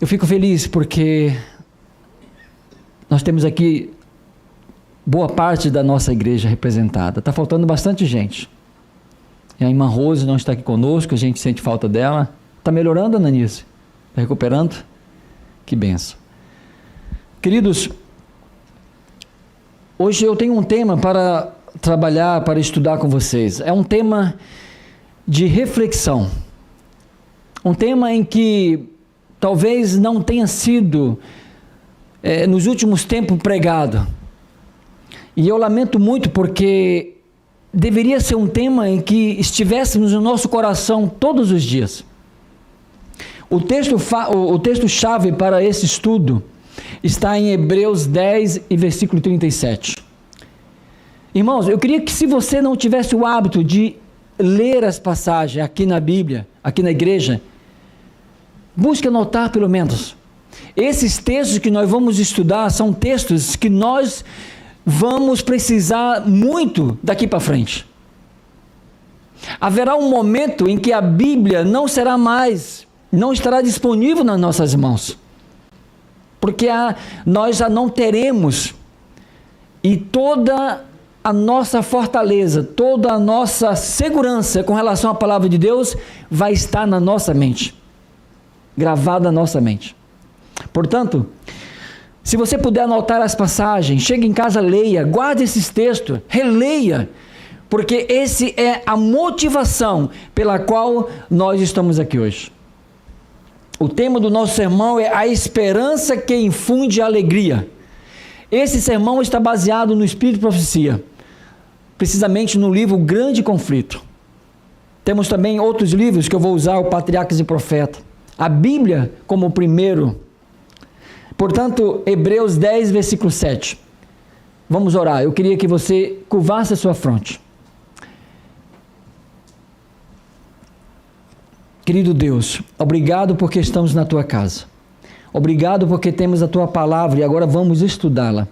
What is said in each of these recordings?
Eu fico feliz porque nós temos aqui boa parte da nossa igreja representada. Está faltando bastante gente. E a irmã Rose não está aqui conosco, a gente sente falta dela. Está melhorando, Ananice? Está recuperando? Que benção. Queridos, hoje eu tenho um tema para trabalhar, para estudar com vocês. É um tema de reflexão. Um tema em que talvez não tenha sido nos últimos tempos pregado. E eu lamento muito porque deveria ser um tema em que estivéssemos no nosso coração todos os dias. O texto-chave para esse estudo está em Hebreus 10 e versículo 37. Irmãos, eu queria que, se você não tivesse o hábito de ler as passagens aqui na Bíblia, aqui na igreja, busque anotar pelo menos. Esses textos que nós vamos estudar são textos que nós vamos precisar muito daqui para frente. Haverá um momento em que a Bíblia não estará disponível nas nossas mãos, porque nós já não teremos, e toda a nossa fortaleza, toda a nossa segurança com relação à palavra de Deus vai estar na nossa mente, gravada na nossa mente. Portanto, se você puder anotar as passagens, chegue em casa, leia, guarde esses textos, releia, porque esse é a motivação pela qual nós estamos aqui hoje. O tema do nosso sermão é a esperança que infunde alegria. Esse sermão está baseado no Espírito de Profecia, precisamente no livro Grande Conflito. Temos também outros livros que eu vou usar, o Patriarcas e Profetas. A Bíblia como o primeiro. Portanto, Hebreus 10, versículo 7. Vamos orar. Eu queria que você curvasse a sua fronte. Querido Deus, obrigado porque estamos na Tua casa. Obrigado porque temos a Tua palavra e agora vamos estudá-la.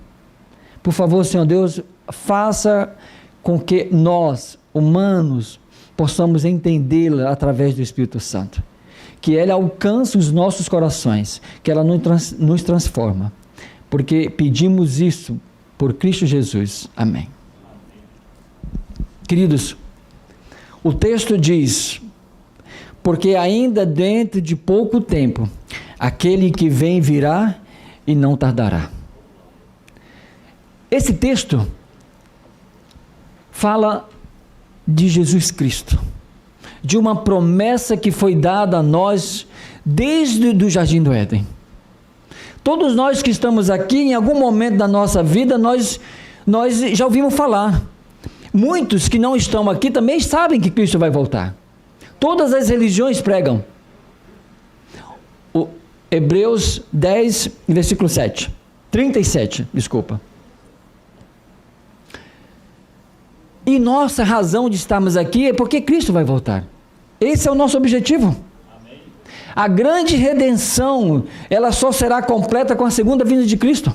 Por favor, Senhor Deus, faça com que nós, humanos, possamos entendê-la através do Espírito Santo. Que ela alcance os nossos corações, que ela nos transforma. Porque pedimos isso por Cristo Jesus. Amém. Queridos, o texto diz: porque ainda dentro de pouco tempo, aquele que vem virá e não tardará. Esse texto fala de Jesus Cristo, de uma promessa que foi dada a nós desde o Jardim do Éden. Todos nós que estamos aqui, em algum momento da nossa vida, nós já ouvimos falar. Muitos que não estão aqui também sabem que Cristo vai voltar. Todas as religiões pregam. O Hebreus 10, versículo 37, desculpa. E nossa razão de estarmos aqui é porque Cristo vai voltar. Esse é o nosso objetivo. Amém. A grande redenção, ela só será completa com a segunda vinda de Cristo.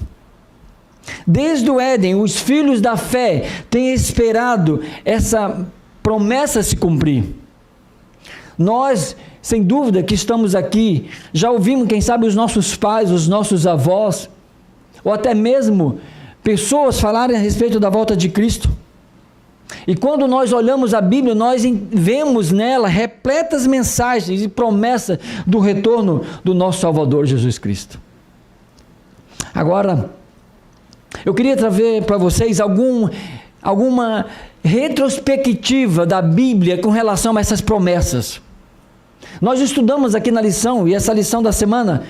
Desde o Éden, os filhos da fé têm esperado essa promessa se cumprir. Nós, sem dúvida, que estamos aqui, já ouvimos, quem sabe, os nossos pais, os nossos avós, ou até mesmo pessoas falarem a respeito da volta de Cristo. E quando nós olhamos a Bíblia, nós vemos nela repletas mensagens e promessas do retorno do nosso Salvador Jesus Cristo. Agora, eu queria trazer para vocês alguma retrospectiva da Bíblia com relação a essas promessas. Nós estudamos aqui na lição, e essa lição da semana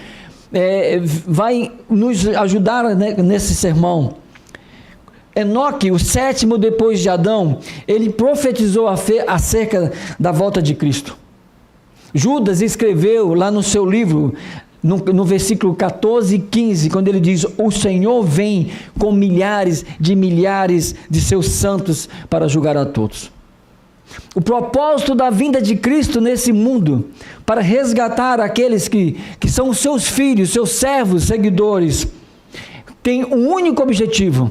vai nos ajudar nesse sermão. Enoque, o sétimo depois de Adão, ele profetizou acerca da volta de Cristo. Judas escreveu lá no seu livro, no versículo 14 e 15, quando ele diz: o Senhor vem com milhares de seus santos para julgar a todos. O propósito da vinda de Cristo nesse mundo, para resgatar aqueles que são os seus filhos, seus servos, seguidores, tem um único objetivo: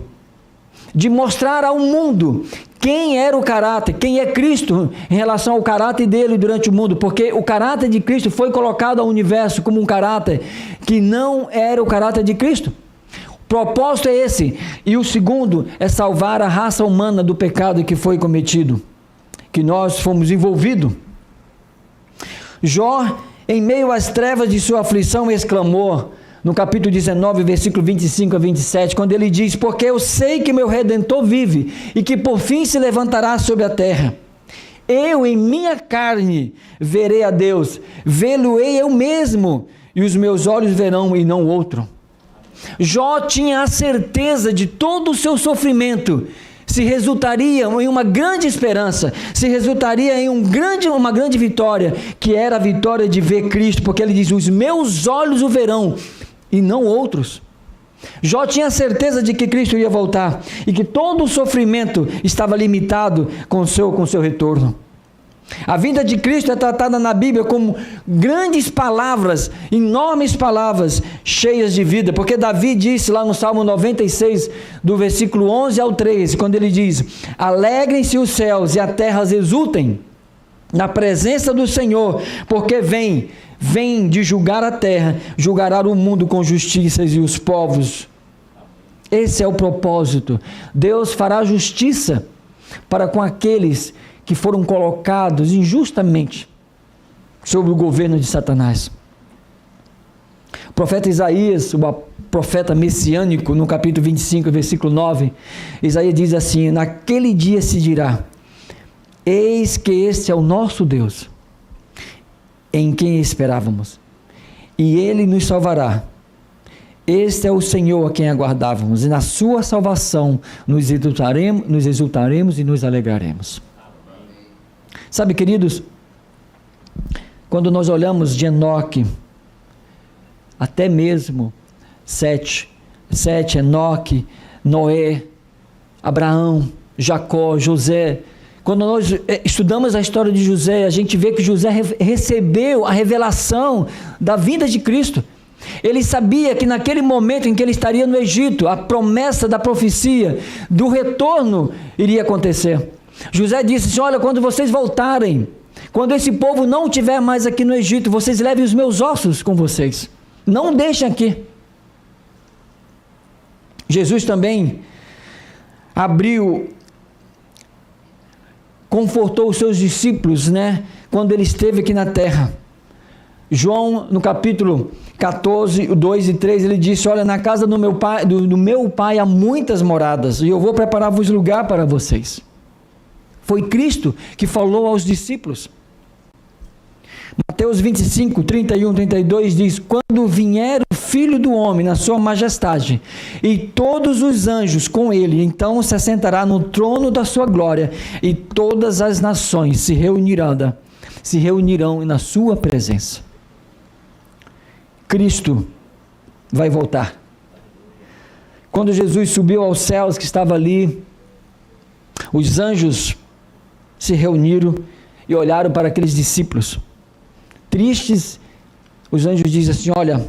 de mostrar ao mundo quem era o caráter, quem é Cristo em relação ao caráter dele durante o mundo, porque o caráter de Cristo foi colocado ao universo como um caráter que não era o caráter de Cristo. O propósito é esse. E o segundo é salvar a raça humana do pecado que foi cometido, que nós fomos envolvidos. Jó, em meio às trevas de sua aflição, exclamou, no capítulo 19, versículo 25 a 27, quando ele diz: porque eu sei que meu Redentor vive, e que por fim se levantará sobre a terra. Eu em minha carne verei a Deus, vê-lo-ei eu mesmo, e os meus olhos verão e não outro. Jó tinha a certeza de todo o seu sofrimento se resultaria em uma grande esperança, se resultaria em uma grande vitória, que era a vitória de ver Cristo, porque ele diz: os meus olhos o verão e não outros. Jó tinha certeza de que Cristo ia voltar e que todo o sofrimento estava limitado com o seu retorno. A vinda de Cristo é tratada na Bíblia como grandes palavras, enormes palavras, cheias de vida, porque Davi disse lá no Salmo 96, do versículo 11 ao 13, quando ele diz: alegrem-se os céus e a terra exultem na presença do Senhor, porque vem de julgar a terra, julgará o mundo com justiças e os povos. Esse é o propósito. Deus fará justiça para com aqueles que foram colocados injustamente sob o governo de Satanás. O profeta Isaías, o profeta messiânico, no capítulo 25, versículo 9, Isaías diz assim: naquele dia se dirá: eis que este é o nosso Deus, em quem esperávamos, e ele nos salvará. Este é o Senhor a quem aguardávamos, e na sua salvação nos exultaremos e nos alegraremos. Sabe, queridos, quando nós olhamos de Enoque, até mesmo Sete, Enoque, Noé, Abraão, Jacó, José, quando nós estudamos a história de José, a gente vê que José recebeu a revelação da vinda de Cristo. Ele sabia que naquele momento em que ele estaria no Egito, a promessa da profecia do retorno iria acontecer. José disse assim: olha, quando vocês voltarem, quando esse povo não estiver mais aqui no Egito, vocês levem os meus ossos com vocês, não deixem aqui. Jesus também confortou os seus discípulos, quando ele esteve aqui na terra. João, no capítulo 14, 2 e 3, ele disse: olha, na casa do meu pai há muitas moradas, e eu vou preparar-vos lugar para vocês. Foi Cristo que falou aos discípulos. Mateus 25, 31, 32 diz: quando vier o Filho do Homem na sua majestade, e todos os anjos com ele, então se assentará no trono da sua glória, e todas as nações se reunirão na sua presença. Cristo vai voltar. Quando Jesus subiu aos céus, que estava ali, os anjos se reuniram e olharam para aqueles discípulos tristes. Os anjos dizem assim: olha,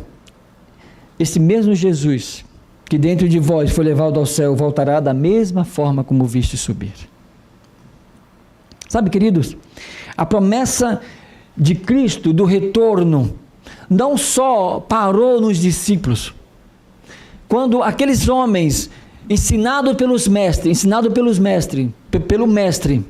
esse mesmo Jesus que dentro de vós foi levado ao céu, voltará da mesma forma como o viste subir. Sabe, queridos, a promessa de Cristo do retorno não só parou nos discípulos. Quando aqueles homens, pelo mestre,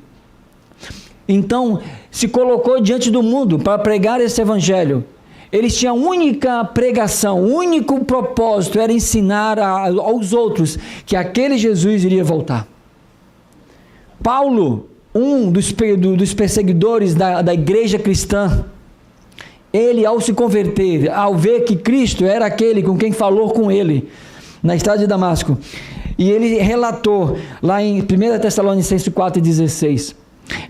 então se colocou diante do mundo para pregar esse evangelho, eles tinham a única pregação, o único propósito era ensinar aos outros que aquele Jesus iria voltar. Paulo, um dos perseguidores da igreja cristã, ele, ao se converter, ao ver que Cristo era aquele com quem falou com ele na estrada de Damasco, e ele relatou lá em 1 Tessalonicenses 4,16,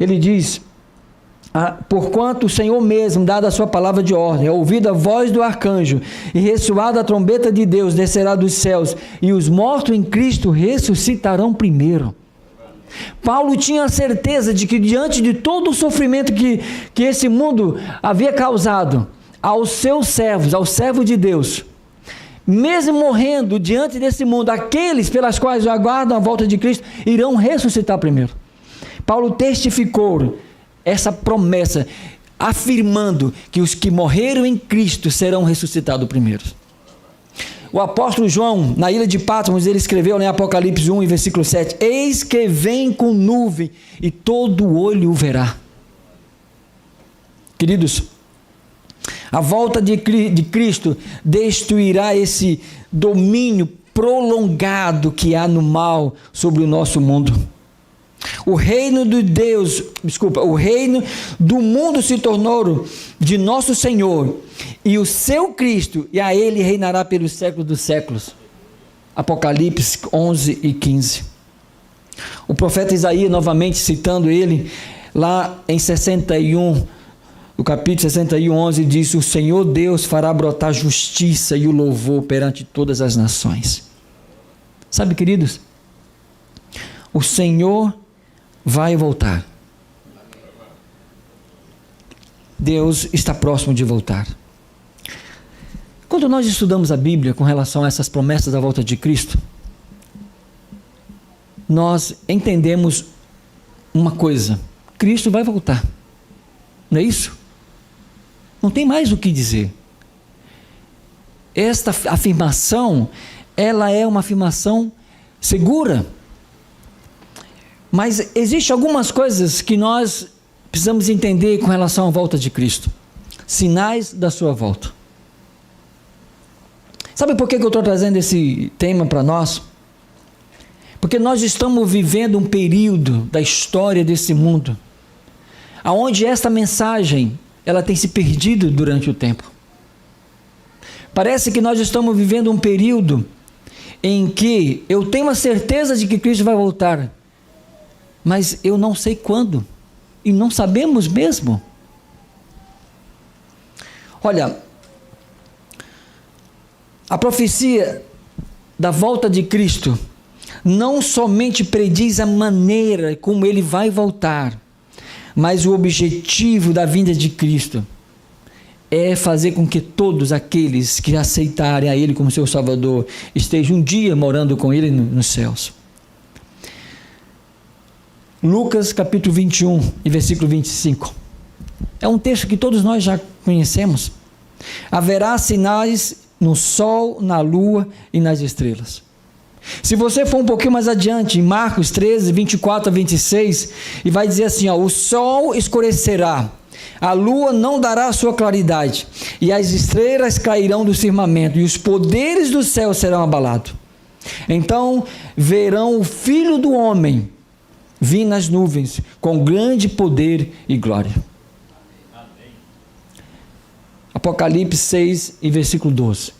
ele diz: porquanto o Senhor mesmo, dada a sua palavra de ordem, ouvida a voz do arcanjo e ressoada a trombeta de Deus, descerá dos céus, e os mortos em Cristo ressuscitarão primeiro. Paulo tinha a certeza de que diante de todo o sofrimento que esse mundo havia causado aos seus servos, ao servo de Deus, mesmo morrendo diante desse mundo, aqueles pelas quais aguardam a volta de Cristo irão ressuscitar primeiro. Paulo testificou essa promessa, afirmando que os que morreram em Cristo serão ressuscitados primeiro. O apóstolo João, na ilha de Patmos, ele escreveu em Apocalipse 1, versículo 7, eis que vem com nuvem e todo olho o verá. Queridos, a volta de Cristo destruirá esse domínio prolongado que há no mal sobre o nosso mundo. O reino do mundo se tornou de nosso Senhor e o seu Cristo, e a ele reinará pelos séculos dos séculos. Apocalipse 11 e 15. O profeta Isaías, novamente citando ele, lá em 61, no capítulo 61, 11, diz: o Senhor Deus fará brotar justiça e o louvor perante todas as nações. Sabe, queridos, o Senhor vai voltar. Deus está próximo de voltar. Quando nós estudamos a Bíblia com relação a essas promessas da volta de Cristo, nós entendemos uma coisa: Cristo vai voltar. Não é isso? Não tem mais o que dizer. Esta afirmação, ela é uma afirmação segura. Mas existem algumas coisas que nós precisamos entender com relação à volta de Cristo. Sinais da sua volta. Sabe por que eu estou trazendo esse tema para nós? Porque nós estamos vivendo um período da história desse mundo, onde esta mensagem, ela tem se perdido durante o tempo. Parece que nós estamos vivendo um período em que eu tenho a certeza de que Cristo vai voltar, mas eu não sei quando, e não sabemos mesmo. Olha, a profecia da volta de Cristo não somente prediz a maneira como ele vai voltar, mas o objetivo da vinda de Cristo é fazer com que todos aqueles que aceitarem a ele como seu Salvador estejam um dia morando com ele nos céus. Lucas capítulo 21 e versículo 25. É um texto que todos nós já conhecemos. Haverá sinais no sol, na lua e nas estrelas. Se você for um pouquinho mais adiante, em Marcos 13, 24 a 26, e vai dizer assim, o sol escurecerá, a lua não dará sua claridade, e as estrelas cairão do firmamento, e os poderes do céu serão abalados. Então verão o Filho do Homem vir nas nuvens, com grande poder e glória. Amém. Apocalipse 6 e versículo 12,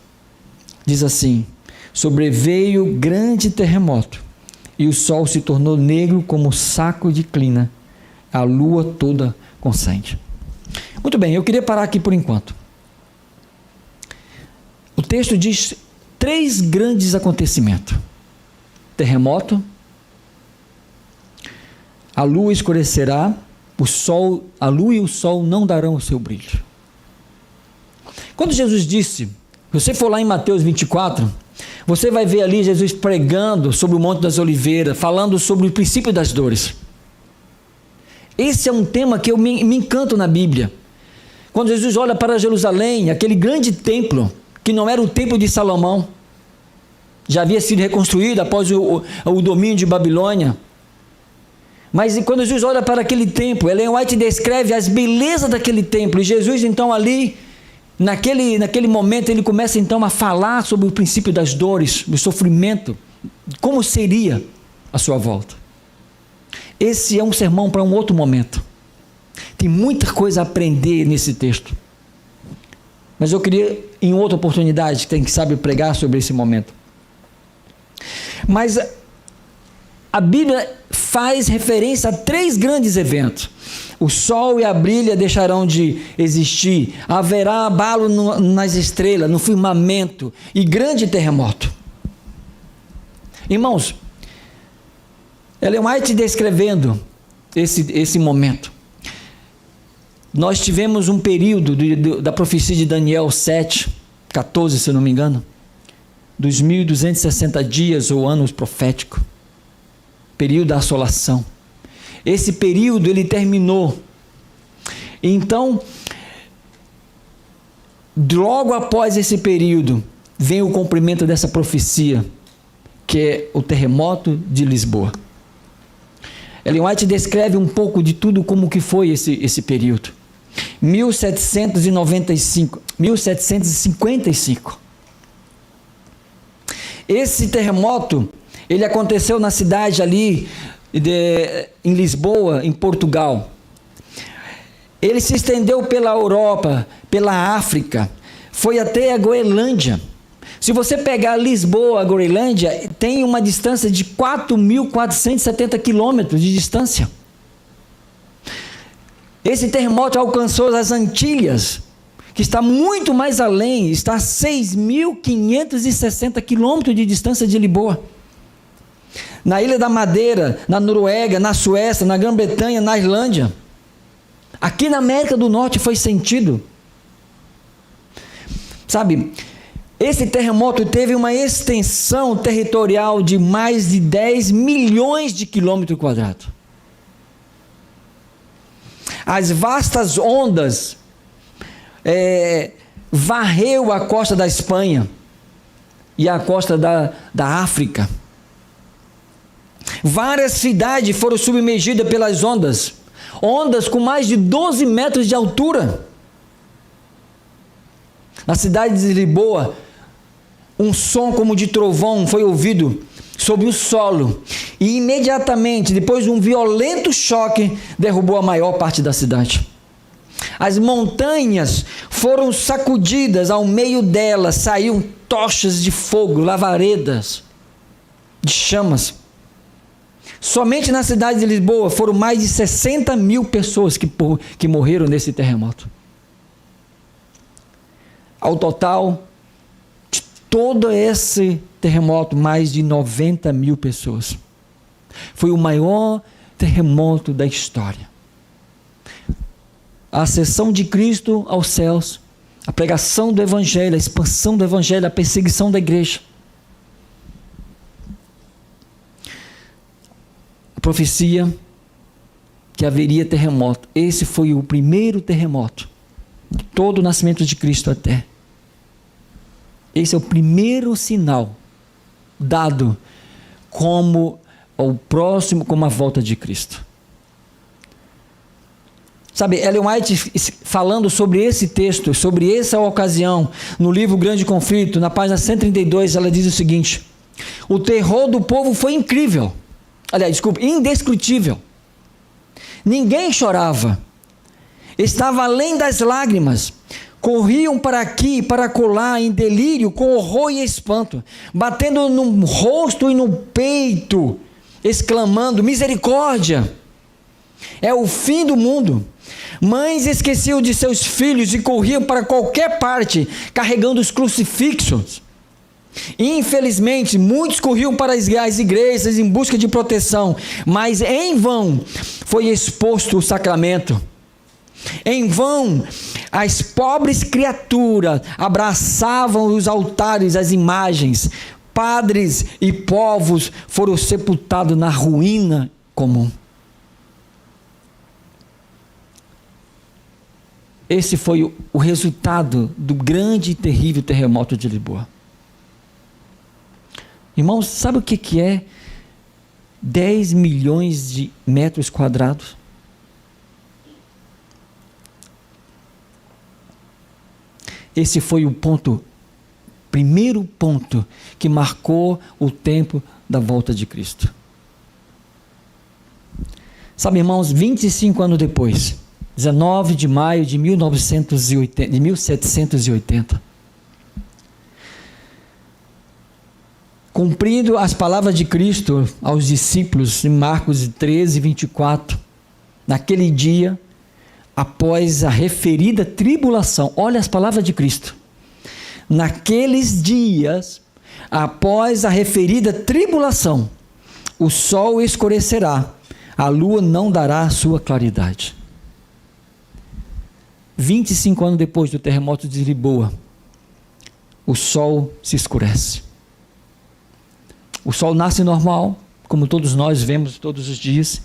diz assim, sobreveio grande terremoto, e o sol se tornou negro como saco de crina, a lua toda com sangue. Muito bem, eu queria parar aqui por enquanto. O texto diz 3 grandes acontecimentos: terremoto, a lua escurecerá, a lua e o sol não darão o seu brilho. Quando Jesus disse, se você for lá em Mateus 24, você vai ver ali Jesus pregando sobre o Monte das Oliveiras, falando sobre o princípio das dores. Esse é um tema que eu me encanto na Bíblia. Quando Jesus olha para Jerusalém, aquele grande templo, que não era o templo de Salomão, já havia sido reconstruído após o domínio de Babilônia. Mas quando Jesus olha para aquele templo, Ellen White descreve as belezas daquele templo, e Jesus então ali, naquele momento, ele começa então a falar sobre o princípio das dores, do sofrimento, como seria a sua volta. Esse é um sermão para um outro momento. Tem muita coisa a aprender nesse texto. Mas eu queria, em outra oportunidade, quem sabe pregar sobre esse momento. Mas a Bíblia faz referência a 3 grandes eventos. O sol e a brilha deixarão de existir, haverá abalo nas estrelas, no firmamento, e grande terremoto. Irmãos, Ellen White descrevendo esse momento. Nós tivemos um período da profecia de Daniel 7, 14, se eu não me engano, dos 1260 dias ou anos proféticos, período da assolação. Esse período ele terminou. Então, logo após esse período, vem o cumprimento dessa profecia, que é o terremoto de Lisboa. Ellen White descreve um pouco de tudo como que foi esse período. 1755. Esse terremoto, ele aconteceu na cidade ali em Lisboa, em Portugal. Ele se estendeu pela Europa, pela África, foi até a Groenlândia. Se você pegar Lisboa, a Groenlândia, tem uma distância de 4.470 quilômetros de distância. Esse terremoto alcançou as Antilhas, que está muito mais além, está a 6.560 quilômetros de distância de Lisboa. Na Ilha da Madeira, na Noruega, na Suécia, na Grã-Bretanha, na Islândia. Aqui na América do Norte foi sentido. Sabe, esse terremoto teve uma extensão territorial de mais de 10 milhões de quilômetros quadrados. As vastas ondas varreu a costa da Espanha e a costa da África. Várias cidades foram submergidas pelas ondas com mais de 12 metros de altura. Na cidade de Lisboa, um som como de trovão foi ouvido sobre o solo, e imediatamente, depois de um violento choque, derrubou a maior parte da cidade. As montanhas foram sacudidas, ao meio delas saíam tochas de fogo, lavaredas de chamas. Somente na cidade de Lisboa foram mais de 60 mil pessoas que morreram nesse terremoto. Ao total, de todo esse terremoto, mais de 90 mil pessoas. Foi o maior terremoto da história. A ascensão de Cristo aos céus, a pregação do Evangelho, a expansão do Evangelho, a perseguição da igreja. A profecia que haveria terremoto. Esse foi o primeiro terremoto de todo o nascimento de Cristo até. Esse é o primeiro sinal dado como o próximo, como a volta de Cristo. Sabe, Ellen White falando sobre esse texto, sobre essa ocasião, no livro Grande Conflito, na página 132, ela diz o seguinte: o terror do povo foi incrível. Aliás, desculpe, indescritível. Ninguém chorava. Estava além das lágrimas. Corriam para aqui e para acolá em delírio, com horror e espanto, batendo no rosto e no peito, exclamando: misericórdia! É o fim do mundo. Mães esqueciam de seus filhos e corriam para qualquer parte, carregando os crucifixos. Infelizmente, muitos corriam para as igrejas em busca de proteção, mas em vão foi exposto o sacramento. Em vão, as pobres criaturas abraçavam os altares, as imagens. Padres e povos foram sepultados na ruína comum. Esse foi o resultado do grande e terrível terremoto de Lisboa. Irmãos, sabe o que é 10 milhões de metros quadrados? Esse foi o primeiro ponto que marcou o tempo da volta de Cristo. Sabe, irmãos, 25 anos depois, 19 de maio de 1780, cumprindo as palavras de Cristo aos discípulos em Marcos 13, 24, naquele dia, após a referida tribulação, olha as palavras de Cristo, naqueles dias, após a referida tribulação, o sol escurecerá, a lua não dará a sua claridade. 25 anos depois do terremoto de Lisboa, o sol se escurece. O sol nasce normal, como todos nós vemos todos os dias,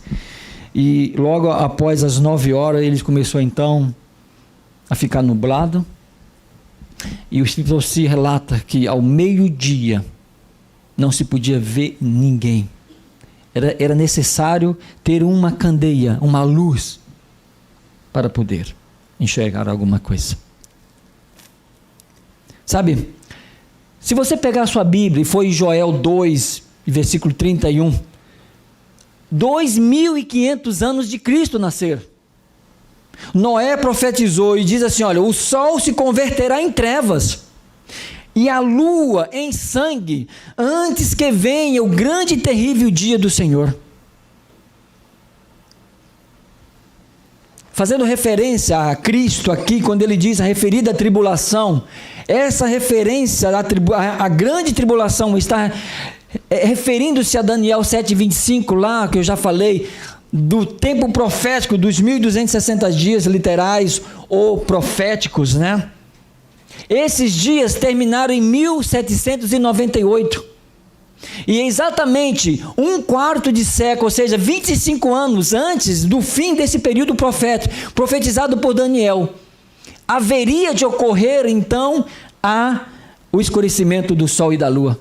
e logo após as 9 horas, ele começou então a ficar nublado. E o Espírito se relata que ao meio-dia não se podia ver ninguém. Era necessário ter uma candeia, uma luz, para poder enxergar alguma coisa. Sabe, se você pegar a sua Bíblia, e foi em Joel 2, versículo 31, 2.500 anos de Cristo nascer. Noé profetizou e diz assim, olha, o sol se converterá em trevas, e a lua em sangue, antes que venha o grande e terrível dia do Senhor. Fazendo referência a Cristo aqui, quando ele diz a referida tribulação, essa referência à grande tribulação está referindo-se a Daniel 7,25 lá, que eu já falei, do tempo profético dos 1260 dias literais ou proféticos, né? Esses dias terminaram em 1798. E exatamente um quarto de século, ou seja, 25 anos antes do fim desse período profético, profetizado por Daniel, haveria de ocorrer então o escurecimento do sol e da lua.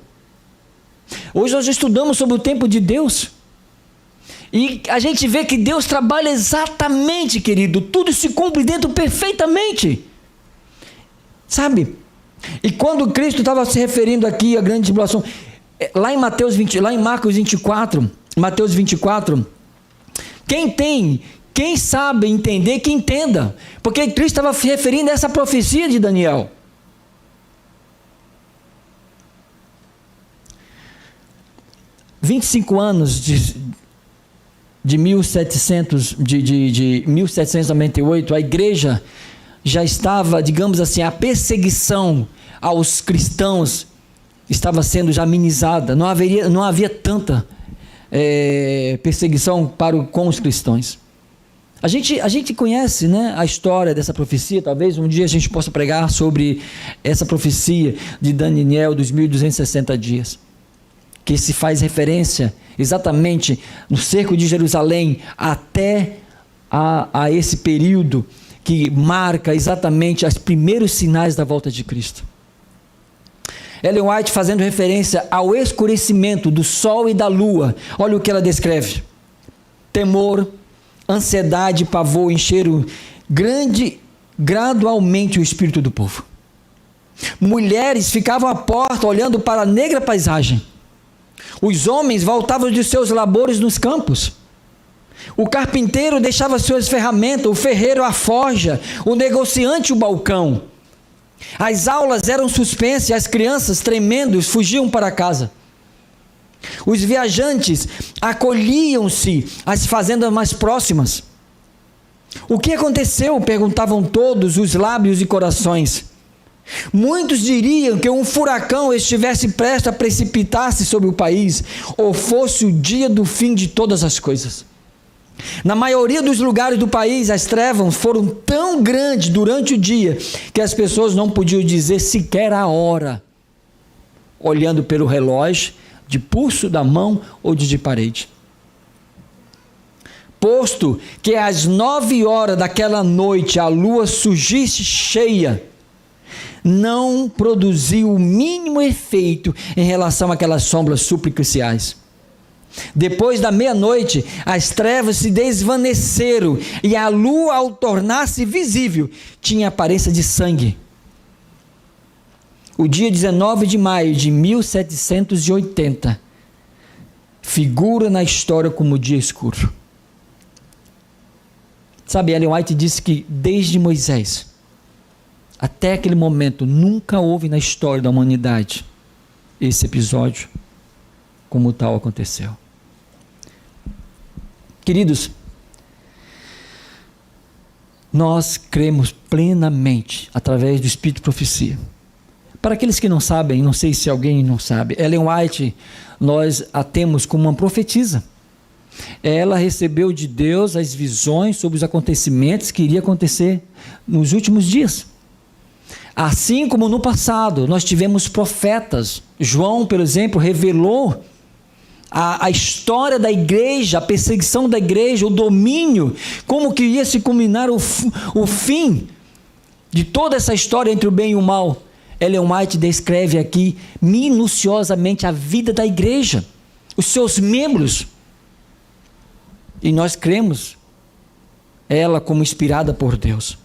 Hoje nós estudamos sobre o tempo de Deus, e a gente vê que Deus trabalha exatamente, querido, tudo se cumpre dentro perfeitamente, sabe? E quando Cristo estava se referindo aqui à grande tribulação, lá em Marcos 24, quem sabe entender, que entenda, porque Cristo estava se referindo a essa profecia de Daniel. De 1798, a igreja já estava, digamos assim, a perseguição aos cristãos estava sendo já amenizada, não havia tanta perseguição com os cristãos. A gente conhece, né, a história dessa profecia. Talvez um dia a gente possa pregar sobre essa profecia de Daniel dos 1260 dias, que se faz referência exatamente no cerco de Jerusalém até a esse período que marca exatamente os primeiros sinais da volta de Cristo. Ellen White, fazendo referência ao escurecimento do sol e da lua, olha o que ela descreve: temor, ansiedade e pavor encheram gradualmente o espírito do povo. Mulheres ficavam à porta olhando para a negra paisagem. Os homens voltavam de seus labores nos campos. O carpinteiro deixava suas ferramentas, o ferreiro a forja, o negociante o balcão. As aulas eram suspensas e as crianças, tremendo, fugiam para casa. Os viajantes acolhiam-se às fazendas mais próximas. O que aconteceu? Perguntavam todos os lábios e corações. Muitos diriam que um furacão estivesse prestes a precipitar-se sobre o país, ou fosse o dia do fim de todas as coisas. Na maioria dos lugares do país, as trevas foram tão grandes durante o dia, que as pessoas não podiam dizer sequer a hora, olhando pelo relógio, de pulso da mão ou de parede. Posto que às 9 horas daquela noite a lua surgisse cheia, não produziu o mínimo efeito em relação àquelas sombras superficiais. Depois da meia-noite, as trevas se desvaneceram e a lua, ao tornar-se visível, tinha aparência de sangue. O dia 19 de maio de 1780 figura na história como dia escuro. Sabe, Ellen White disse que desde Moisés até aquele momento nunca houve na história da humanidade esse episódio como tal aconteceu. Queridos, nós cremos plenamente através do Espírito de Profecia. Para aqueles que não sabem, não sei se alguém não sabe, Ellen White, nós a temos como uma profetisa. Ela recebeu de Deus as visões sobre os acontecimentos que iria acontecer nos últimos dias. Assim como no passado nós tivemos profetas. João, por exemplo, revelou a história da igreja, a perseguição da igreja, o domínio, como que ia se culminar o fim de toda essa história entre o bem e o mal. Ellen White descreve aqui minuciosamente a vida da igreja, os seus membros. E nós cremos ela como inspirada por Deus.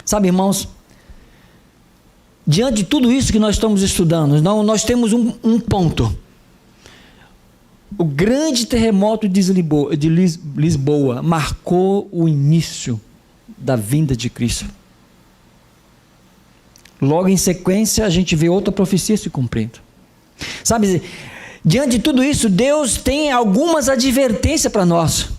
Sabe, irmãos, diante de tudo isso que nós estamos estudando, nós temos um ponto. O grande terremoto de Lisboa marcou o início da vinda de Cristo. Logo em sequência, a gente vê outra profecia se cumprindo. Sabe, diante de tudo isso, Deus tem algumas advertências para nós.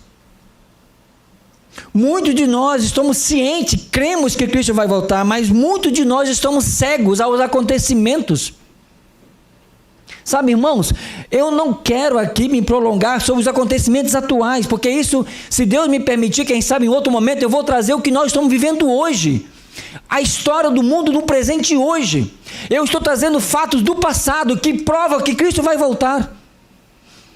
Muitos de nós estamos cientes, cremos que Cristo vai voltar, mas muitos de nós estamos cegos aos acontecimentos. Sabe, irmãos, eu não quero aqui me prolongar sobre os acontecimentos atuais, porque isso, se Deus me permitir, quem sabe em outro momento, eu vou trazer o que nós estamos vivendo hoje. A história do mundo no presente hoje. Eu estou trazendo fatos do passado que provam que Cristo vai voltar.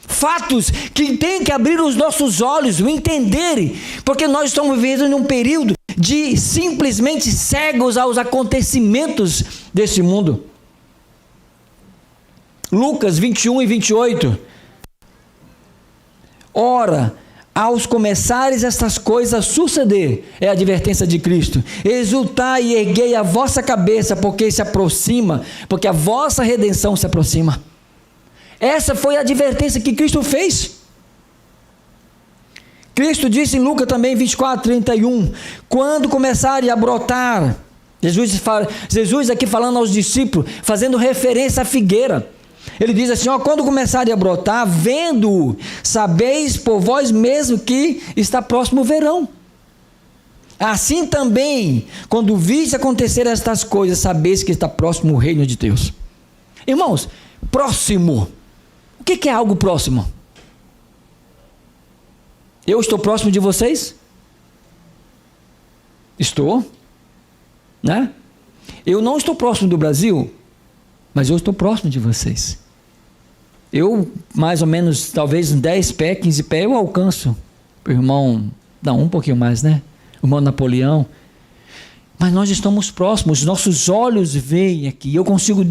Fatos que tem que abrir os nossos olhos, o entenderem, porque nós estamos vivendo num período de simplesmente cegos aos acontecimentos desse mundo. Lucas 21 e 28. Ora, aos começares estas coisas a suceder, é a advertência de Cristo, exultai e erguei a vossa cabeça, porque se aproxima, porque a vossa redenção se aproxima. Essa foi a advertência que Cristo fez. Cristo disse em Lucas também 24:31, quando começarem a brotar, Jesus aqui falando aos discípulos, fazendo referência à figueira, ele diz assim, quando começarem a brotar, vendo, sabeis por vós mesmo que está próximo o verão. Assim também, quando viste acontecer estas coisas, sabeis que está próximo o reino de Deus. Irmãos, próximo. O que é algo próximo? Eu estou próximo de vocês? Estou, né? Eu não estou próximo do Brasil, mas eu estou próximo de vocês. Eu, mais ou menos, talvez 10 pés, 15 pés, eu alcanço o irmão, não, um pouquinho mais, né? O irmão Napoleão. Mas nós estamos próximos, nossos olhos veem aqui. Eu consigo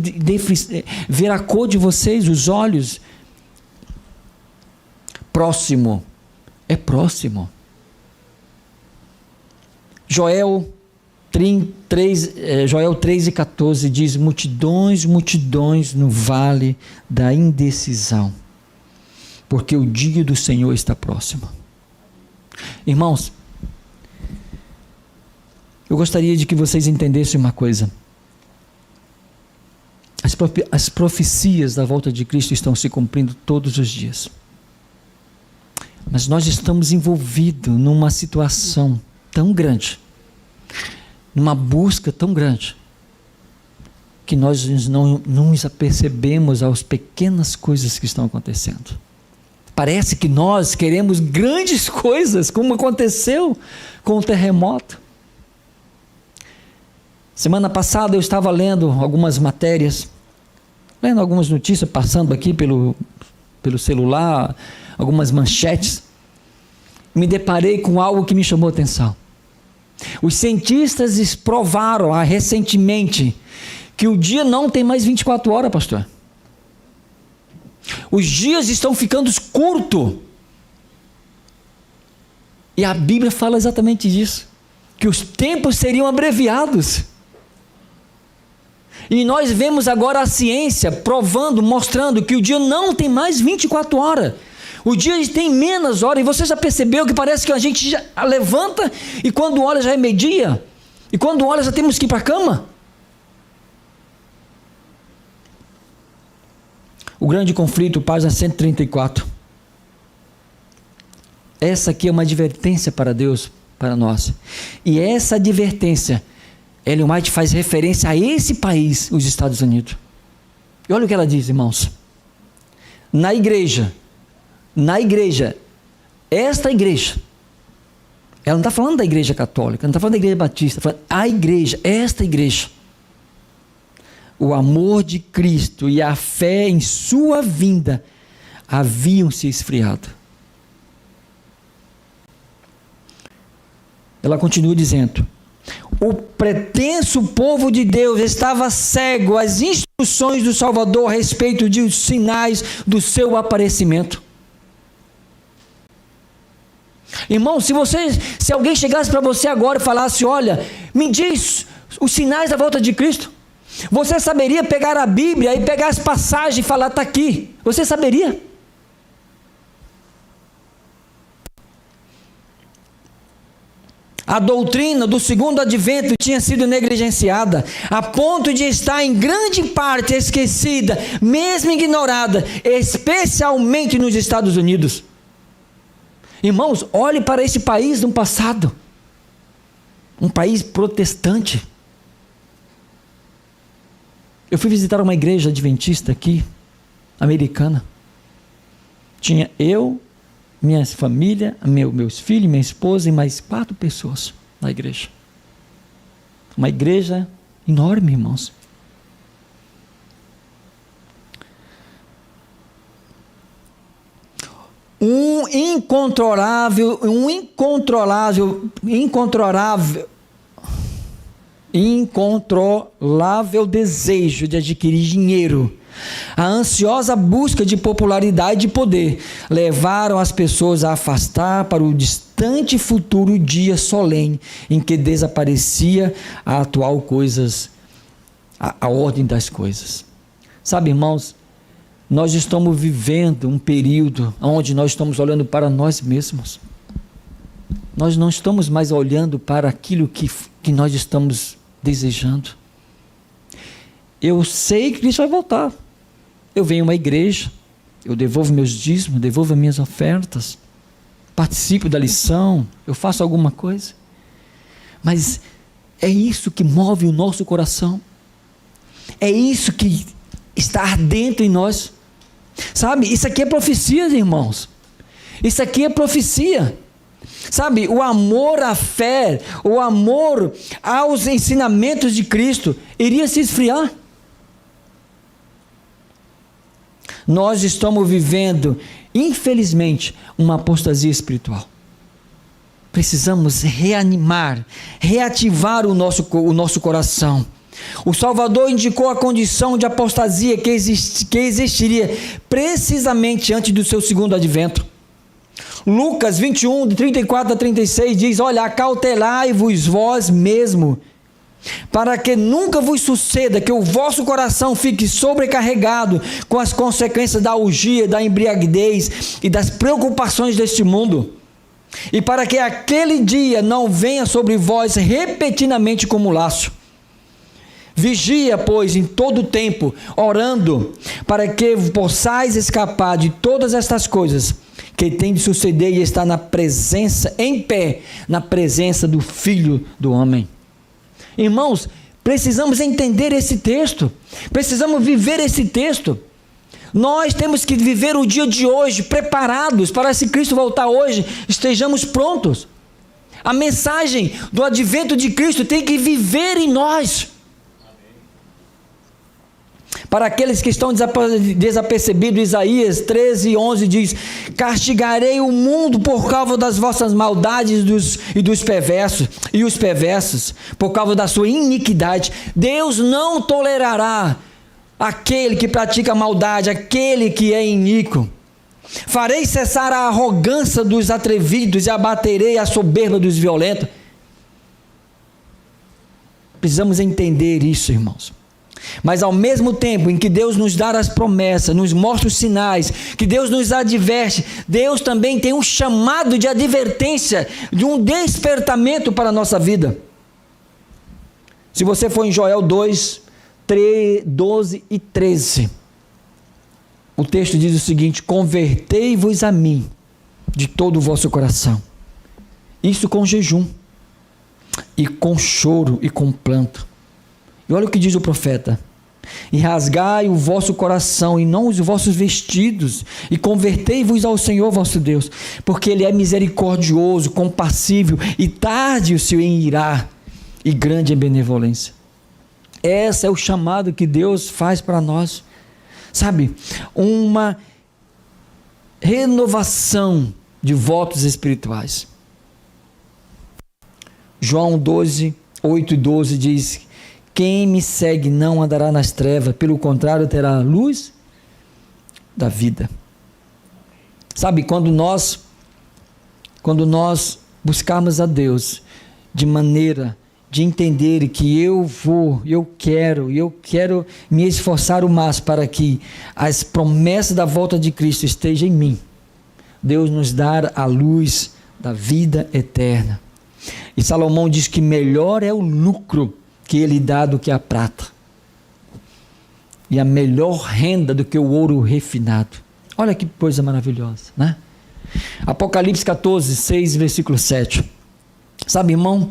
ver a cor de vocês, os olhos. Próximo, é próximo. Joel 3:14 diz, multidões no vale da indecisão, porque o dia do Senhor está próximo. Irmãos, eu gostaria de que vocês entendessem uma coisa. As profecias da volta de Cristo estão se cumprindo todos os dias. Mas nós estamos envolvidos numa situação tão grande, numa busca tão grande, que nós não nos apercebemos às pequenas coisas que estão acontecendo. Parece que nós queremos grandes coisas, como aconteceu com o terremoto. Semana passada eu estava lendo algumas matérias, lendo algumas notícias, passando aqui pelo celular, algumas manchetes, me deparei com algo que me chamou a atenção. Os cientistas provaram recentemente que o dia não tem mais 24 horas, pastor. Os dias estão ficando curtos. E a Bíblia fala exatamente disso, que os tempos seriam abreviados. E nós vemos agora a ciência provando, mostrando que o dia não tem mais 24 horas. O dia tem menos horas. E você já percebeu que parece que a gente já levanta e quando olha já é meio-dia? E quando olha já temos que ir para a cama? O grande conflito, página 134. Essa aqui é uma advertência para Deus, para nós. E essa advertência, Ellen White faz referência a esse país, os Estados Unidos. E olha o que ela diz, irmãos. Na igreja, esta igreja, ela não está falando da igreja católica, não está falando da igreja batista, está falando a igreja, esta igreja. O amor de Cristo e a fé em sua vinda haviam se esfriado. Ela continua dizendo, O pretenso povo de Deus estava cego às instruções do Salvador a respeito dos sinais do seu aparecimento. Irmão, se alguém chegasse para você agora e falasse: olha, me diz os sinais da volta de Cristo, você saberia pegar a Bíblia e pegar as passagens e falar: está aqui? Você saberia? A doutrina do segundo advento tinha sido negligenciada, a ponto de estar em grande parte esquecida, mesmo ignorada, especialmente nos Estados Unidos. Irmãos, olhe para esse país no passado, um país protestante. Eu fui visitar uma igreja adventista aqui, americana. Tinha eu, minha família, meus filhos, minha esposa e mais 4 pessoas na igreja. Uma igreja enorme, irmãos. Um incontrolável desejo de adquirir dinheiro, a ansiosa busca de popularidade e poder levaram as pessoas a afastar para o distante futuro o dia solene em que desaparecia a atual coisas, a ordem das coisas. Sabe, irmãos, nós estamos vivendo um período onde nós estamos olhando para nós mesmos. Nós não estamos mais olhando para aquilo que nós estamos desejando. Eu sei que Cristo vai voltar. Eu venho a uma igreja, eu devolvo meus dízimos, devolvo as minhas ofertas, participo da lição, eu faço alguma coisa. Mas é isso que move o nosso coração. É isso que está ardente em nós. Sabe, isso aqui é profecia, irmãos. Isso aqui é profecia. Sabe, o amor à fé, o amor aos ensinamentos de Cristo iria se esfriar. Nós estamos vivendo, infelizmente, uma apostasia espiritual. Precisamos reativar o nosso coração. O Salvador indicou a condição de apostasia que existiria precisamente antes do seu segundo advento. Lucas 21, de 34 a 36 diz: olha, acautelai-vos vós mesmo, para que nunca vos suceda que o vosso coração fique sobrecarregado com as consequências da orgia, da embriaguez e das preocupações deste mundo, e para que aquele dia não venha sobre vós repentinamente como laço. Vigia, pois, em todo o tempo, orando, para que possais escapar de todas estas coisas que tem de suceder e estar em pé, na presença do Filho do Homem. Irmãos, precisamos entender esse texto, precisamos viver esse texto. Nós temos que viver o dia de hoje preparados para, se Cristo voltar hoje, estejamos prontos. A mensagem do advento de Cristo tem que viver em nós. Para aqueles que estão desapercebidos, Isaías 13:11 diz: castigarei o mundo por causa das vossas maldades e dos perversos, e os perversos por causa da sua iniquidade. Deus não tolerará aquele que pratica maldade, aquele que é iníquo. Farei cessar a arrogância dos atrevidos e abaterei a soberba dos violentos. Precisamos entender isso, irmãos. Mas ao mesmo tempo em que Deus nos dá as promessas, nos mostra os sinais, que Deus nos adverte, Deus também tem um chamado de advertência, de um despertamento para a nossa vida. Se você for em Joel 2, 12 e 13, o texto diz o seguinte: convertei-vos a mim de todo o vosso coração, isso com jejum, e com choro e com pranto. E olha o que diz o profeta: e rasgai o vosso coração e não os vossos vestidos, e convertei-vos ao Senhor vosso Deus, porque Ele é misericordioso, compassível e tardio-se em irar, e grande em benevolência. Esse é o chamado que Deus faz para nós, sabe? Uma renovação de votos espirituais. João 12, 8:12 diz: quem me segue não andará nas trevas, pelo contrário, terá a luz da vida. Sabe, quando nós buscarmos a Deus de maneira de entender que eu quero me esforçar o máximo para que as promessas da volta de Cristo estejam em mim, Deus nos dá a luz da vida eterna. E Salomão diz que melhor é o lucro que ele dá do que a prata, e a melhor renda do que o ouro refinado. Olha que coisa maravilhosa, né? Apocalipse 14, 6, versículo 7. Sabe, irmão,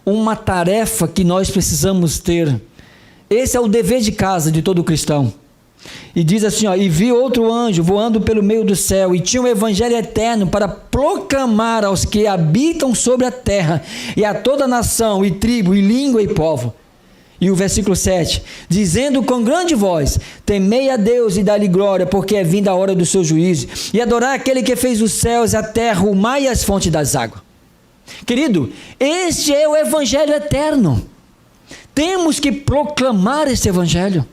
uma tarefa que nós precisamos ter, esse é o dever de casa de todo cristão. E diz assim, ó: e vi outro anjo voando pelo meio do céu, e tinha um evangelho eterno para proclamar aos que habitam sobre a terra, e a toda nação, e tribo, e língua, e povo. E o versículo 7, dizendo com grande voz: temei a Deus e dá-lhe glória, porque é vinda a hora do seu juízo, e adorar aquele que fez os céus, a terra, o mar e as fontes das águas. Querido, este é o evangelho eterno. Temos que proclamar esse evangelho.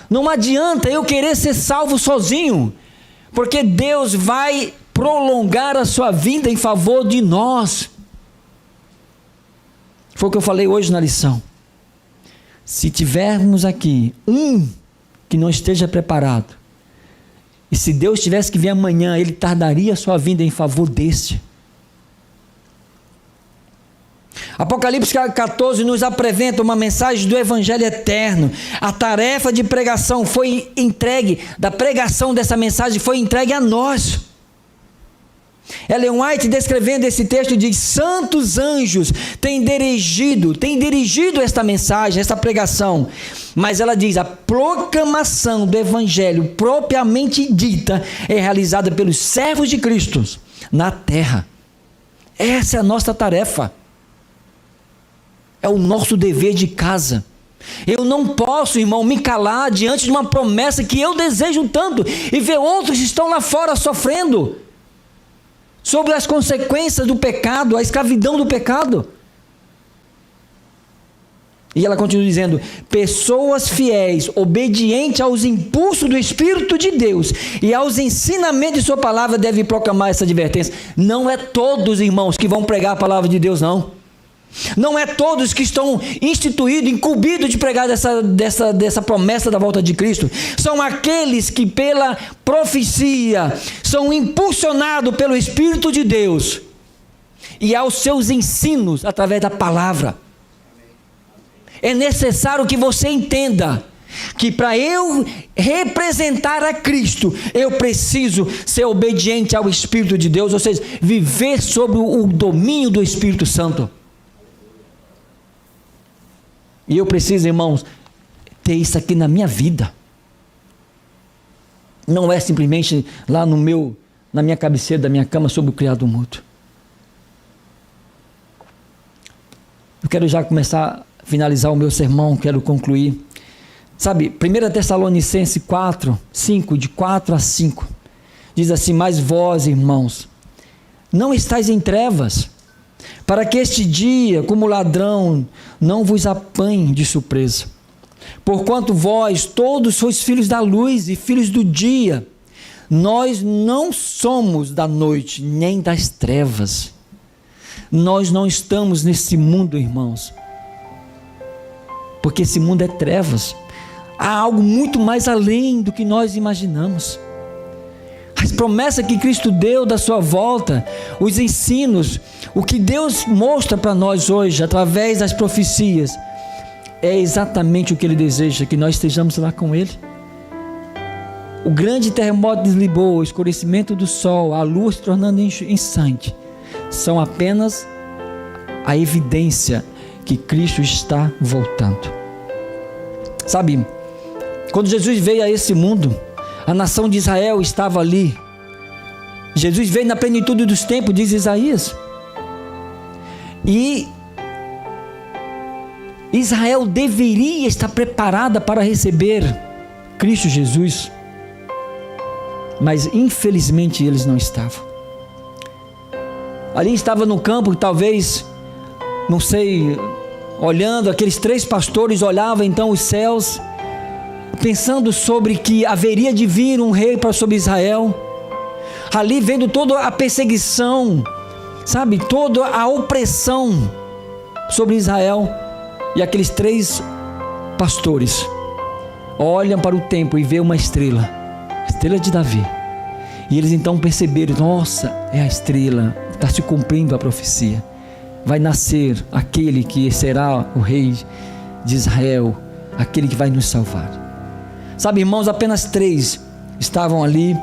Não adianta eu querer ser salvo sozinho, porque Deus vai prolongar a sua vida em favor de nós. Foi o que eu falei hoje na lição. Se tivermos aqui que não esteja preparado, e se Deus tivesse que vir amanhã, Ele tardaria a sua vinda em favor deste. Apocalipse 14 nos apresenta uma mensagem do evangelho eterno. A tarefa de pregação foi entregue, da pregação dessa mensagem foi entregue a nós. Ellen White, descrevendo esse texto, diz: santos anjos têm dirigido esta mensagem, esta pregação, mas ela diz: a proclamação do evangelho propriamente dita é realizada pelos servos de Cristo na terra. Essa é a nossa tarefa. É o nosso dever de casa. Eu não posso, irmão, me calar diante de uma promessa que eu desejo tanto e ver outros que estão lá fora sofrendo sobre as consequências do pecado, a escravidão do pecado. E ela continua dizendo: pessoas fiéis, obedientes aos impulsos do Espírito de Deus e aos ensinamentos de sua palavra devem proclamar essa advertência. Não é todos, irmãos, que vão pregar a palavra de Deus, não. Não é todos que estão instituídos, incumbidos de pregar dessa promessa da volta de Cristo. São aqueles que pela profecia são impulsionados pelo Espírito de Deus e aos seus ensinos através da palavra. É necessário que você entenda que para eu representar a Cristo, eu preciso ser obediente ao Espírito de Deus, ou seja, viver sob o domínio do Espírito Santo. E eu preciso, irmãos, ter isso aqui na minha vida. Não é simplesmente lá na minha cabeceira da minha cama sobre o criado mudo. Eu quero já começar a finalizar o meu sermão, quero concluir. Sabe, 1 Tessalonicenses 4, 5, de 4 a 5, diz assim: mas vós, irmãos, não estáis em trevas, para que este dia, como ladrão, não vos apanhe de surpresa. Porquanto vós todos sois filhos da luz e filhos do dia. Nós não somos da noite, nem das trevas. Nós não estamos nesse mundo, irmãos, porque esse mundo é trevas. Há algo muito mais além do que nós imaginamos. As promessas que Cristo deu da sua volta, os ensinos, o que Deus mostra para nós hoje, através das profecias, é exatamente o que Ele deseja, que nós estejamos lá com Ele. O grande terremoto de Lisboa, o escurecimento do sol, a lua se tornando em sangue, são apenas a evidência que Cristo está voltando. Sabe, quando Jesus veio a esse mundo, a nação de Israel estava ali. Jesus veio na plenitude dos tempos, diz Isaías. E Israel deveria estar preparada para receber Cristo Jesus. Mas infelizmente eles não estavam. Ali estava no campo, talvez não sei, olhando, aqueles 3 pastores olhavam então os céus, pensando sobre que haveria de vir um rei para sobre Israel, ali vendo toda a perseguição, sabe, toda a opressão sobre Israel, e aqueles 3 pastores olham para o templo e vê uma estrela, a estrela de Davi, e eles então perceberam, nossa, é a estrela, está se cumprindo a profecia, vai nascer aquele que será o rei de Israel, aquele que vai nos salvar. Sabe, irmãos, apenas 3 estavam ali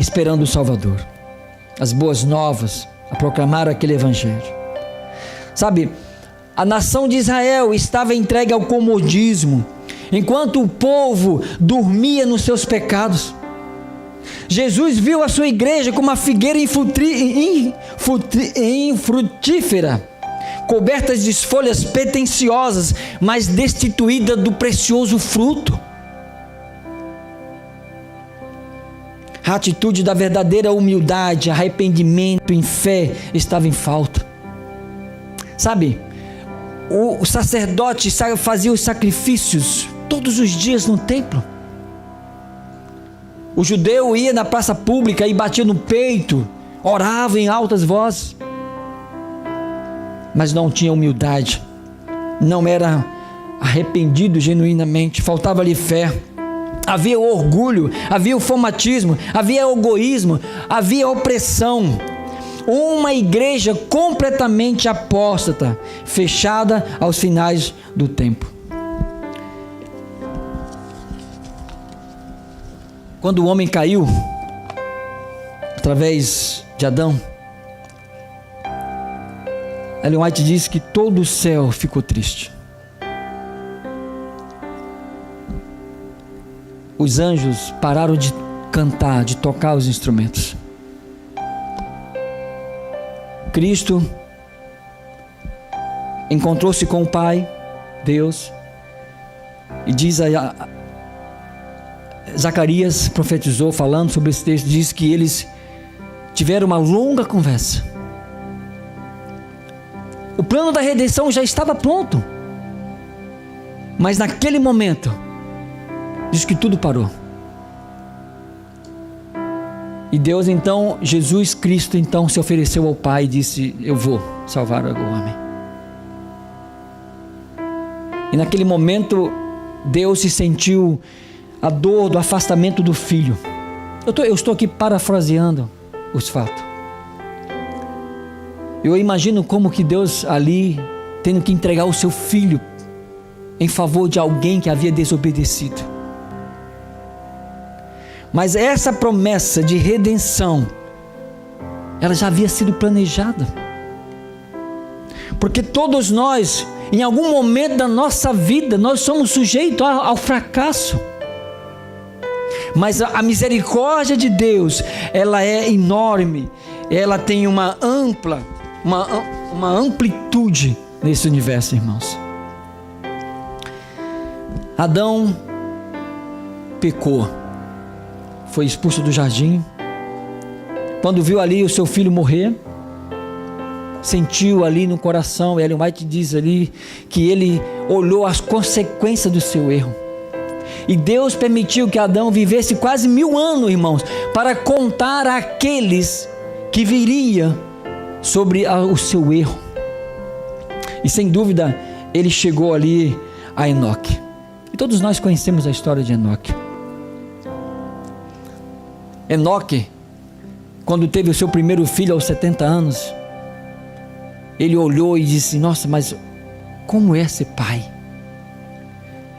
esperando o Salvador, as boas novas, a proclamar aquele evangelho. Sabe, a nação de Israel estava entregue ao comodismo, enquanto o povo dormia nos seus pecados. Jesus viu a sua igreja como uma figueira infrutífera, cobertas de folhas pretensiosas, mas destituída do precioso fruto. A atitude da verdadeira humildade, arrependimento em fé estava em falta. Sabe, o sacerdote fazia os sacrifícios todos os dias no templo. O judeu ia na praça pública e batia no peito, orava em altas vozes, mas não tinha humildade, não era arrependido genuinamente, faltava-lhe fé. Havia o orgulho, havia o fanatismo, havia o egoísmo, havia a opressão. Uma igreja completamente apóstata, fechada aos finais do tempo. Quando o homem caiu, através de Adão, Ellen White diz que todo o céu ficou triste. Os anjos pararam de cantar, de tocar os instrumentos. Cristo encontrou-se com o Pai, Deus, e diz Zacarias profetizou, falando sobre esse texto, diz que eles tiveram uma longa conversa. O plano da redenção já estava pronto, mas naquele momento, diz que tudo parou. E Deus então, Jesus Cristo então se ofereceu ao Pai e disse, eu vou salvar o homem. E naquele momento, Deus se sentiu a dor do afastamento do Filho. Eu estou aqui parafraseando os fatos. Eu imagino como que Deus ali, tendo que entregar o seu Filho em favor de alguém que havia desobedecido. Mas essa promessa de redenção, ela já havia sido planejada. Porque todos nós, em algum momento da nossa vida, nós somos sujeitos ao fracasso. Mas a misericórdia de Deus, ela é enorme. Ela tem uma amplitude nesse universo, irmãos. Adão pecou. Foi expulso do jardim. Quando viu ali o seu filho morrer, sentiu ali no coração, Ellen White diz ali, que ele olhou as consequências do seu erro. E Deus permitiu que Adão vivesse quase 1000 anos, irmãos, para contar àqueles que viriam sobre o seu erro. E sem dúvida, ele chegou ali a Enoque. E todos nós conhecemos a história de Enoque. Enoque, quando teve o seu primeiro filho aos 70 anos, ele olhou e disse, nossa, mas como é ser pai?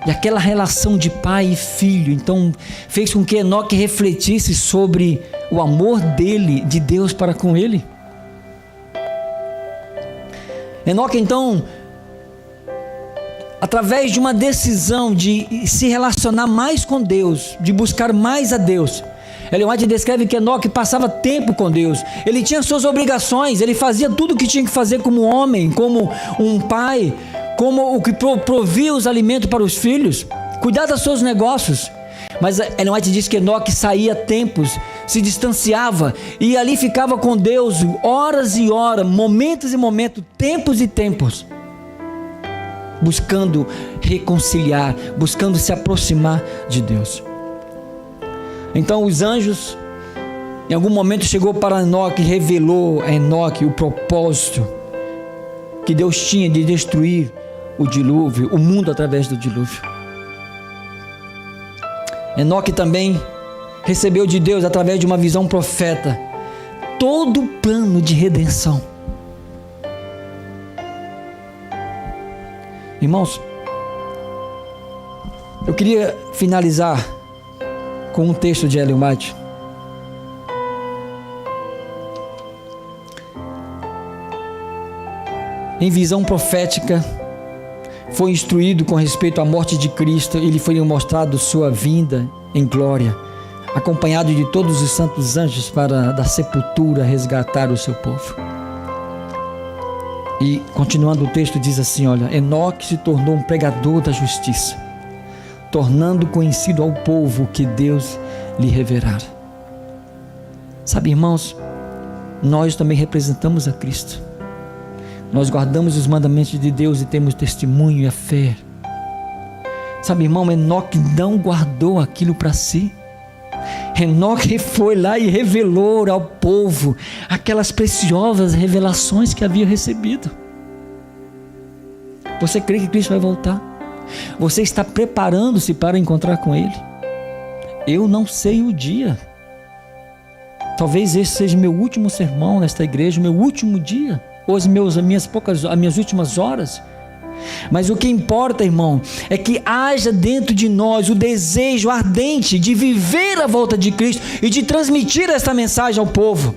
E aquela relação de pai e filho, então, fez com que Enoque refletisse sobre o amor dele, de Deus para com ele. Enoque, então, através de uma decisão de se relacionar mais com Deus, de buscar mais a Deus, Ellen White descreve que Enoque passava tempo com Deus, ele tinha suas obrigações, ele fazia tudo o que tinha que fazer como homem, como um pai, como o que provia os alimentos para os filhos, cuidar dos seus negócios. Mas Ellen White diz que Enoque saía tempos se distanciava e ali ficava com Deus horas e horas, momentos e momentos, tempos e tempos, buscando reconciliar, buscando se aproximar de Deus. Então os anjos, em algum momento chegou para Enoque e revelou a Enoque o propósito que Deus tinha de destruir o dilúvio, o mundo através do dilúvio. Enoque também recebeu de Deus, através de uma visão profeta, todo o plano de redenção. Irmãos, eu queria finalizar com um texto de Ellen White. Em visão profética, foi instruído com respeito à morte de Cristo. Ele foi mostrado sua vinda em glória, acompanhado de todos os santos anjos para da sepultura resgatar o seu povo. E continuando o texto diz assim, olha, Enoque se tornou um pregador da justiça, tornando conhecido ao povo que Deus lhe revelara. Sabe, irmãos, nós também representamos a Cristo. Nós guardamos os mandamentos de Deus e temos testemunho e a fé. Sabe, irmão, Enoque não guardou aquilo para si. Enoque foi lá e revelou ao povo aquelas preciosas revelações que havia recebido. Você crê que Cristo vai voltar? Você está preparando-se para encontrar com Ele? Eu não sei o dia. Talvez esse seja meu último sermão nesta igreja, meu último dia, ou as minhas últimas horas. Mas o que importa, irmão, é que haja dentro de nós o desejo ardente de viver a volta de Cristo e de transmitir esta mensagem ao povo.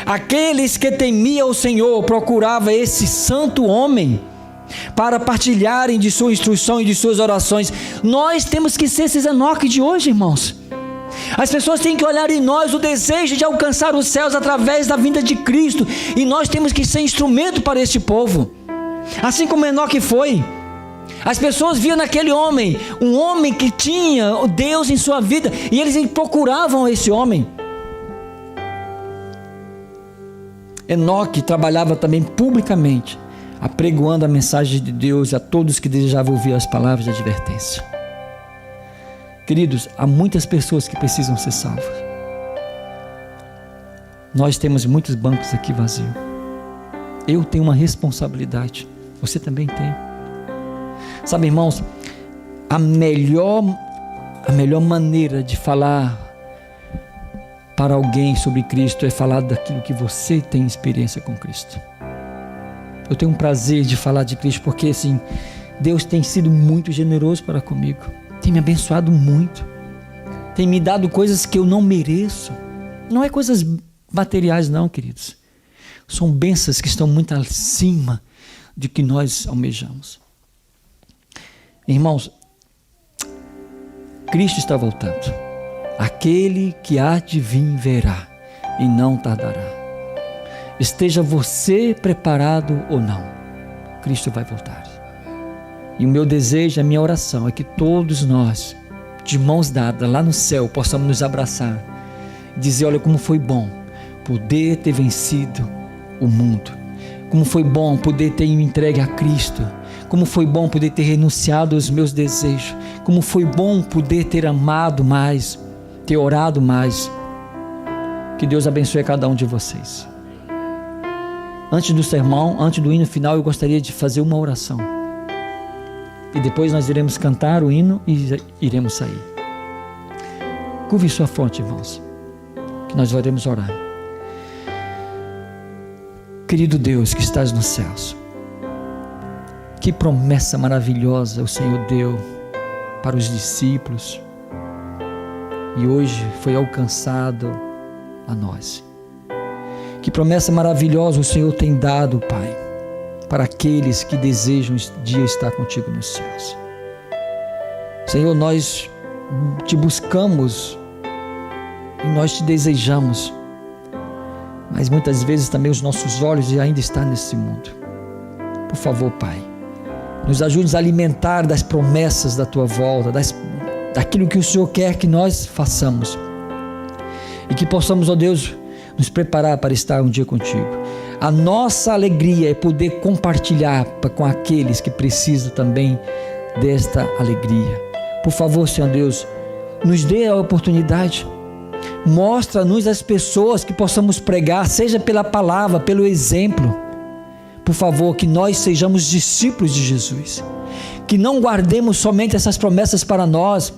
Aqueles que temiam o Senhor procuravam esse santo homem para partilharem de sua instrução e de suas orações. Nós temos que ser esses Enoque de hoje, irmãos. As pessoas têm que olhar em nós o desejo de alcançar os céus através da vinda de Cristo, e nós temos que ser instrumento para este povo. Assim como Enoque foi, as pessoas viam naquele homem, um homem que tinha Deus em sua vida, e eles procuravam esse homem. Enoque trabalhava também publicamente, apregoando a mensagem de Deus a todos que desejavam ouvir as palavras de advertência. Queridos, há muitas pessoas que precisam ser salvas. Nós temos muitos bancos aqui vazios. Eu tenho uma responsabilidade, você também tem. Sabe, irmãos, a melhor maneira de falar para alguém sobre Cristo é falar daquilo que você tem experiência com Cristo. Eu tenho um prazer de falar de Cristo, porque assim, Deus tem sido muito generoso para comigo, tem me abençoado muito, tem me dado coisas que eu não mereço. Não é coisas materiais não, queridos, são bênçãos que estão muito acima de que nós almejamos. Irmãos, Cristo está voltando. Aquele que há de vir verá e não tardará. Esteja você preparado ou não, Cristo vai voltar. E o meu desejo, a minha oração é que todos nós, de mãos dadas lá no céu, possamos nos abraçar e dizer, olha como foi bom poder ter vencido o mundo, como foi bom poder ter me entregue a Cristo, como foi bom poder ter renunciado aos meus desejos, como foi bom poder ter amado mais, ter orado mais. Que Deus abençoe cada um de vocês. Antes do sermão, antes do hino final, eu gostaria de fazer uma oração, e depois nós iremos cantar o hino e iremos sair. Curve sua fronte, irmãos, que nós iremos orar. Querido Deus que estás nos céus, que promessa maravilhosa o Senhor deu para os discípulos e hoje foi alcançado a nós. Que promessa maravilhosa o Senhor tem dado, Pai, para aqueles que desejam um dia estar contigo nos céus. Senhor, nós te buscamos e nós te desejamos, mas muitas vezes também os nossos olhos ainda estão nesse mundo. Por favor, Pai, nos ajude a alimentar das promessas da Tua volta, daquilo que o Senhor quer que nós façamos. e que possamos, ó Deus, nos preparar para estar um dia contigo. A nossa alegria é poder compartilhar com aqueles que precisam também desta alegria. Por favor, Senhor Deus, nos dê a oportunidade. Mostra-nos as pessoas que possamos pregar, seja pela palavra, pelo exemplo. Por favor, que nós sejamos discípulos de Jesus. Que não guardemos somente essas promessas para nós,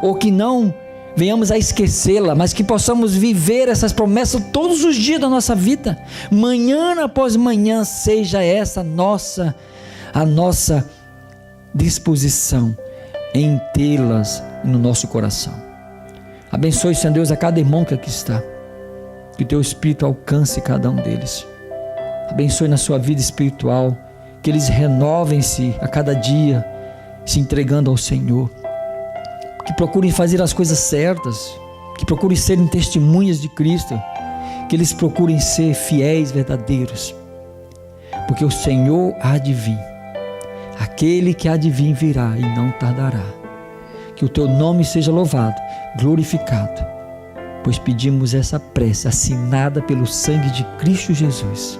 ou que não venhamos a esquecê-la, mas que possamos viver essas promessas todos os dias da nossa vida. Manhã após manhã, seja essa a nossa disposição em tê-las no nosso coração. Abençoe, Senhor Deus, a cada irmão que aqui está. Que o Teu Espírito alcance cada um deles. Abençoe na sua vida espiritual, que eles renovem-se a cada dia, se entregando ao Senhor. Que procurem fazer as coisas certas, que procurem serem testemunhas de Cristo, que eles procurem ser fiéis, verdadeiros, porque o Senhor há de vir. Aquele que há de vir virá e não tardará. Que o Teu nome seja louvado, glorificado, pois pedimos essa prece assinada pelo sangue de Cristo Jesus.